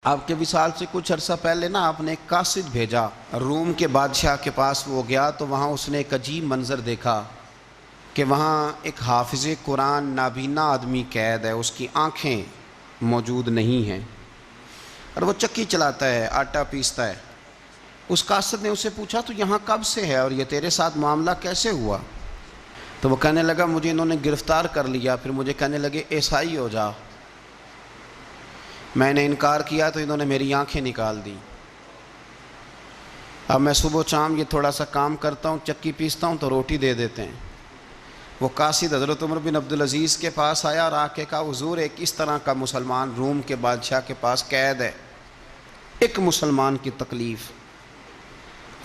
آپ کے وصال سے کچھ عرصہ پہلے نا آپ نے ایک قاصد بھیجا روم کے بادشاہ کے پاس. وہ گیا تو وہاں اس نے ایک عجیب منظر دیکھا کہ وہاں ایک حافظ قرآن نابینا آدمی قید ہے, اس کی آنکھیں موجود نہیں ہیں اور وہ چکی چلاتا ہے, آٹا پیستا ہے. اس قاصد نے اسے پوچھا تو یہاں کب سے ہے اور یہ تیرے ساتھ معاملہ کیسے ہوا؟ تو وہ کہنے لگا مجھے انہوں نے گرفتار کر لیا, پھر مجھے کہنے لگے عیسائی ہو جا. میں نے انکار کیا تو انہوں نے میری آنکھیں نکال دی. اب میں صبح شام یہ تھوڑا سا کام کرتا ہوں, چکی پیستا ہوں تو روٹی دے دیتے ہیں. وہ قاصد حضرت عمر بن عبدالعزیز کے پاس آیا اور آ کے کہا حضور ایک اس طرح کا مسلمان روم کے بادشاہ کے پاس قید ہے, ایک مسلمان کی تکلیف.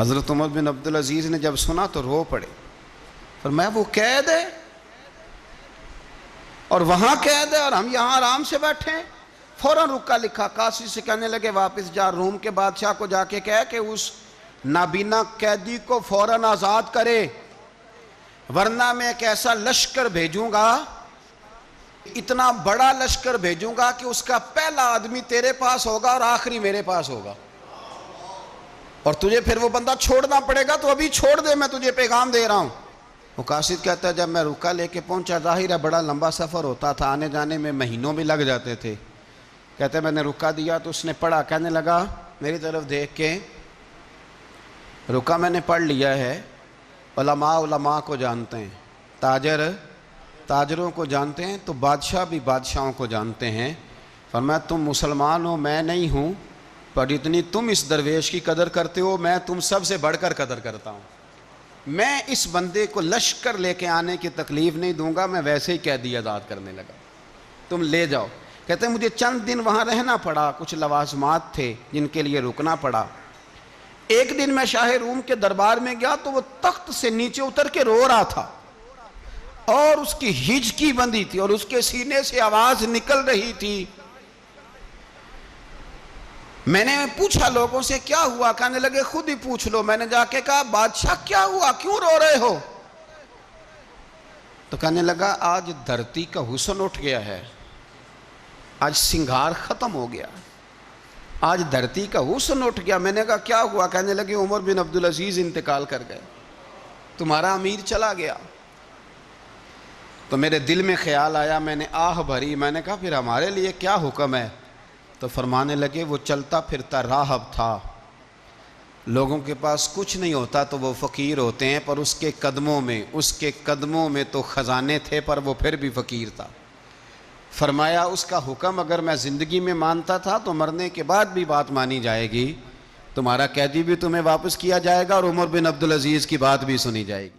حضرت عمر بن عبدالعزیز نے جب سنا تو رو پڑے, فرمایا وہ قید ہے اور وہاں قید ہے اور ہم یہاں آرام سے بیٹھے ہیں. فوراً رکا لکھا قاصد سے کہنے لگے واپس جا, روم کے بادشاہ کو جا کے کہے کہ اس نابینا قیدی کو فوراً آزاد کرے, ورنہ میں ایک ایسا لشکر بھیجوں گا, اتنا بڑا لشکر بھیجوں گا کہ اس کا پہلا آدمی تیرے پاس ہوگا اور آخری میرے پاس ہوگا, اور تجھے پھر وہ بندہ چھوڑنا پڑے گا. تو ابھی چھوڑ دے, میں تجھے پیغام دے رہا ہوں. وہ قاصد کہتا ہے جب میں رکا لے کے پہنچا, ظاہر ہے بڑا لمبا سفر ہوتا تھا, آنے جانے میں مہینوں بھی لگ جاتے تھے. کہتے ہیں میں نے رکا دیا تو اس نے پڑھا, کہنے لگا میری طرف دیکھ کے, رکا میں نے پڑھ لیا ہے, علماء علماء کو جانتے ہیں, تاجر تاجروں کو جانتے ہیں, تو بادشاہ بھی بادشاہوں کو جانتے ہیں. فرمایا تم مسلمان ہو, میں نہیں ہوں, پر اتنی تم اس درویش کی قدر کرتے ہو, میں تم سب سے بڑھ کر قدر کرتا ہوں. میں اس بندے کو لشکر لے کے آنے کی تکلیف نہیں دوں گا, میں ویسے ہی قیدی آزاد کرنے لگا, تم لے جاؤ. کہتے ہیں مجھے چند دن وہاں رہنا پڑا, کچھ لوازمات تھے جن کے لیے رکنا پڑا. ایک دن میں شاہ روم کے دربار میں گیا تو وہ تخت سے نیچے اتر کے رو رہا تھا اور اس کی ہچکی بندھی تھی اور اس کے سینے سے آواز نکل رہی تھی. میں نے پوچھا لوگوں سے کیا ہوا, کہنے لگے خود ہی پوچھ لو. میں نے جا کے کہا بادشاہ کیا ہوا, کیوں رو رہے ہو؟ تو کہنے لگا آج دھرتی کا حسن اٹھ گیا ہے, آج سنگھار ختم ہو گیا, آج دھرتی کا حسن اٹھ گیا. میں نے کہا کیا ہوا؟ کہنے لگے عمر بن عبدالعزیز انتقال کر گئے, تمہارا امیر چلا گیا. تو میرے دل میں خیال آیا, میں نے آہ بھری, میں نے کہا پھر ہمارے لیے کیا حکم ہے؟ تو فرمانے لگے وہ چلتا پھرتا راہب تھا, لوگوں کے پاس کچھ نہیں ہوتا تو وہ فقیر ہوتے ہیں, پر اس کے قدموں میں تو خزانے تھے, پر وہ پھر بھی فقیر تھا. فرمایا اس کا حکم اگر میں زندگی میں مانتا تھا تو مرنے کے بعد بھی بات مانی جائے گی, تمہارا قیدی بھی تمہیں واپس کیا جائے گا اور عمر بن عبدالعزیز کی بات بھی سنی جائے گی.